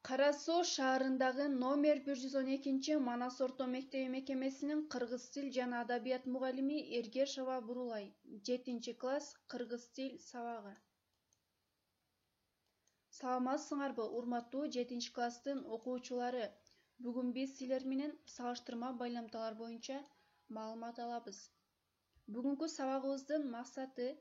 Кара Суу шаарындагы номер 112 Манас орто мектеби мекемесинин кыргыз тил жана адабият мугалими Эргешова Бурулай, 7-класс кыргыз тил сабагы. Саламатсыңарбы, урматтуу 7-класстын окуучулары? Бүгүн биз силер менен салыштырма байламталар боюнча маалымат алабыз. Бүгүнкү сабагыбыздын максаты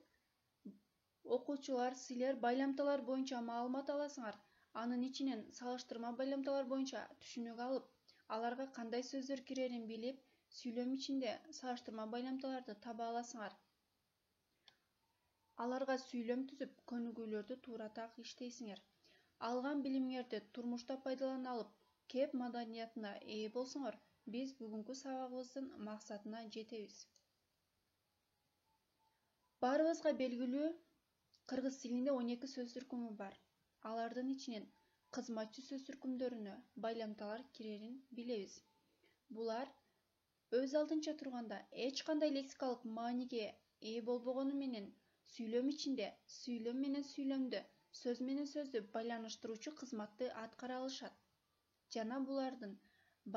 окуучулар силер байламталар боюнча маалымат аласыңар. Анын ичинен салыштырма байламталар боюнча түшүнүк алып, аларга кандай сөздөр кирерин билип, сүйлөм ичинде салыштырма байламталарды таба аласыңар. Аларга сүйлөм түзүп, көнүгүүлөрдү туура так иштейсиңер. Алган билимиңерди турмушта пайдалана алып, кеп маданиятына ээ болсоңор, биз бүгүнкү сабагыбыздын максатына жетебиз. Баарыбызга белгилүү, кыргыз тилинде 12 сөз түркүмү бар. Алардын ичинен кызматчы сөз түркүмдөрүнө байламталар кирерин билебиз. Булар өз алдынча турганда эч кандай лексикалык мааниге ээ болбогону менен сүйлөм ичинде сүйлөм менен сүйлөмдү, сөз менен сөздү байланыштыруучу кызматты аткара алышат. Жана булардын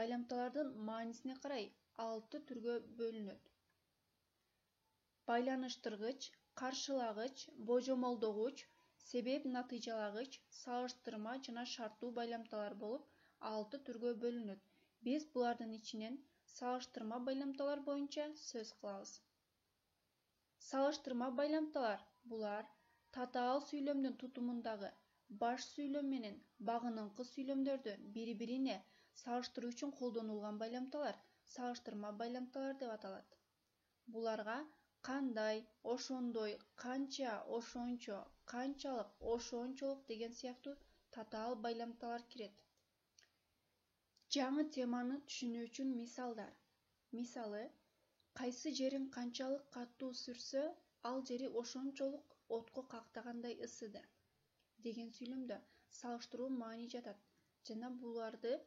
байламталардын маанисине карай 6 түргө бөлүнөт. Байланыштыргыч, каршылагыч, божомолдогуч, себеп-натыйжалагыч, салыштырма жана шарттуу байламталар болуп 6 түргө бөлүнөт. Биз булардын ичинен салыштырма байламталар боюнча сөз кылабыз. Салыштырма байламталар булар татаал сүйлөмдүн тутумундагы баш сүйлөм менен багыныңкы сүйлөмдөрдү бири-бирине салыштыруу үчүн колдонулган байламталар салыштырма байламталар деп аталат. Буларга кандай, ошондой, канча, ошончо, канчалык, ошончолук деген сыяктуу татаал байламталар кирет. Жаңы теманы түшүнүү үчүн мисалдар. Мисалы, кайсы жериң канчалык катуу сүрсө, ал жери ошончолук отко кактагандай ысыды деген сүйлөмдө салыштыруу маани жатат. Жана буларды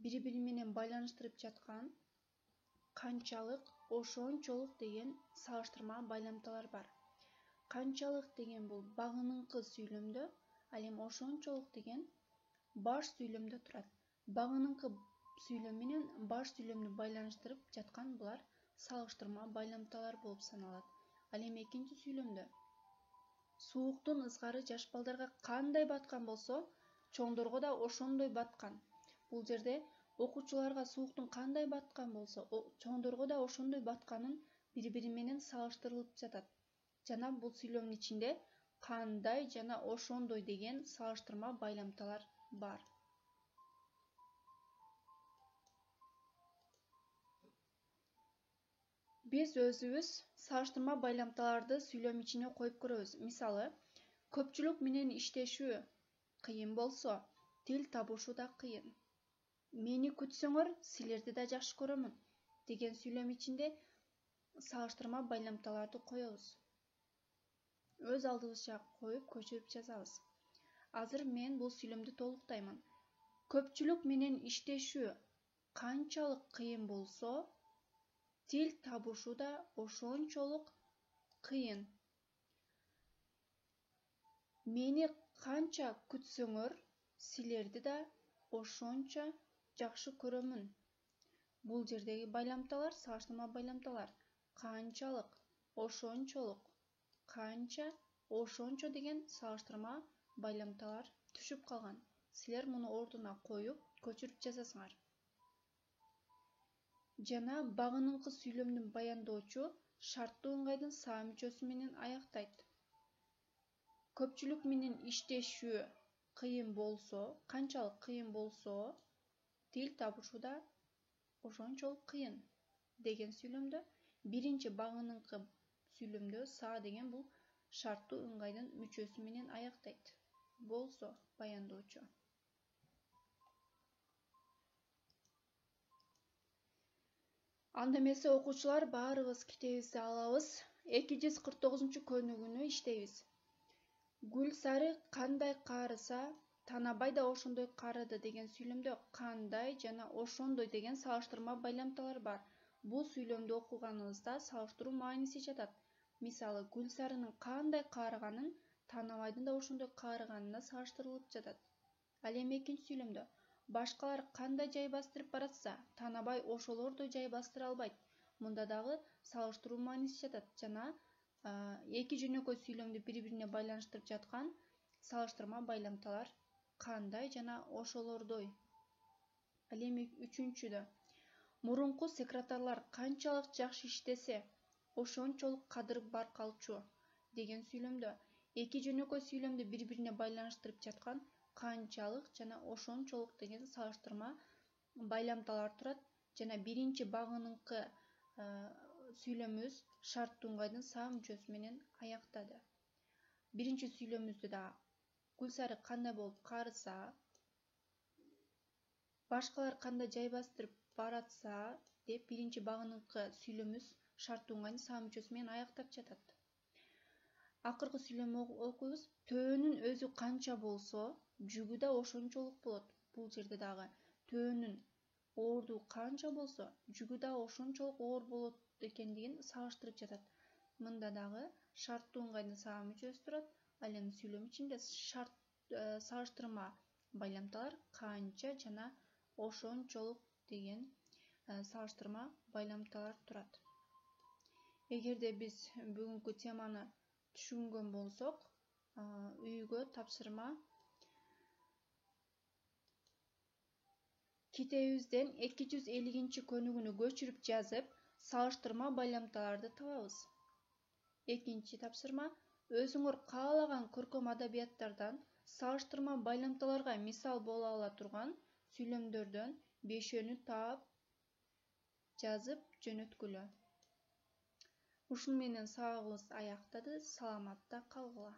бири-бири менен байланыштырып жаткан канчалык, ошончолук деген салыштырма байламталар бар. Канчалык деген бул багыныңкы сүйлөмдө, ал эми ошончолук деген баш сүйлөмдө турат. Багыныңкы сүйлөм менен баш сүйлөмдү байланыштырып жаткан булар салыштырма байламталар болуп саналат. Ал эми экинчи сүйлөмдө сууктун ызгары жаш балдарга кандай баткан болсо, чоңдорго да ошондой баткан. Бул жерде окуучуларга сууктун кандай баткан болсо, чоңдорго да ошондой батканын бири-бири менен салыштырылып жатат. Жана бул сүйлөмдүн ичинде кандай жана ошондой деген салыштырма байламталар бар. Биз өзүбүз салыштырма байламталарды сүйлөм ичине коюп көрөбүз. Мисалы, көпчүлүк менен иштешүү кыйын болсо, тил табышуу да кыйын. Мени күтсөңөр, силерди да жакшы көрөмүн деген сүйлөм ичинде салыштырма байламталарды коебуз. Өз алдыбызча коюп көчүрүп жазабыз. Азыр мен бул сүйлөмдү толуктаймын. Көпчүлүк менен иштешүү канчалык кыйын болсо, тил табышуу да ошончолук кыйын. Мени канча күтсөңөр, силерди да ошончо жакшы көрөмүн. Бул жердеги байламталар салыштырма байламталар. Канчалык, ошончолук, канча, ошончо деген салыштырма байламталар түшүп калган. Силер муну ордуна коюп, көчүрүп жазасыңар. Жана багыныңкы сүйлөмдүн баяндоочу шарттуу ыңгайдын саа мүчөсү менен аяктайт. Көпчүлүк менен иштешүү кыйын болсо, канчалык кыйын болсо, тил табышуу да ошончолук кыйын деген сүйлөмдө биринчи багыныңкы сүйлөмдө саа деген бул шарттуу ыңгайдын мүчөсү менен аяктайт. Болсо баяндоочу. Анда эмесе окуучулар баарыбыз китебибизди алабыз. 249-көнүгүүнү иштейбиз. Гүл сары кандай каарыса, Танабай да ошондой каарыды деген сүйлөмдө кандай жана ошондой деген салыштырма байламталар бар. Бул сүйлөмдү окуганыбызда салыштыруу мааниси жатат. Мисалы, Гүл сарынын кандай каарыганын Танабайдын да ошондой каарыганына салыштырылып жатат. Ал эми экинчи сүйлөмдө башкалар кандай жай бастырып баратса, таанабай ошолордой жай бастыра албайт. Мында дагы салыштыруу мааниси жатат жана эки жөнөкөй сүйлөмдү бири-бирине байланыштырып жаткан салыштырма байламталар кандай жана ошолордой. Ал эми үчүнчүдө мурунку секретарлар канчалык жакшы иштесе, ошончолук кадыр бар калчу деген сүйлөмдө эки жөнөкөй сүйлөмдү бири-бирине байланыштырып жаткан канчалык жана ошончолук деген салыштырма байламталар турат жана биринчи багыныңкы сүйлөмүбүз шарттуу ыңгайдын саа мүчөсү менен аяктады. Биринчи сүйлөмүбүздө да Гүлсары кандай болуп карыса, башкалар кандай жай бастырып баратса деп биринчи багыныңкы сүйлөмүбүз шарттуу ыңгайдын саа мүчөсү менен аяктап жатат. Акыркы сүйлөмдү окуйбуз. Төөнүн өзү канча болсо, жүгү да ошончолук болот. Бул жерде дагы төөнүн оордугу канча болсо, жүгү да ошончолук оор болот экендигин салыштырып жатат. Мында дагы шарттуу ыңгайдын саа мүчөсү турат. Ал эми сүйлөм ичинде салыштырма байламталар канча жана ошончолук деген салыштырма байламталар турат. Эгерде биз бүгүнкү теманы түшүнгөн болсок, үйгө тапшырма китебибизден 250 көнүгүүнү көчүрүп жазып, салыштырма байламталарды табабыз. Экинчи тапшырма өзүңөр каалаган көркөм адабияттардан салыштырма байламталарга мисал боло ала турган сүйлөмдөрдөн 5-өнү таап жазып жөнөткүлө. Ушуну менен сабагыбыз аяктады. Саламатта калгыла.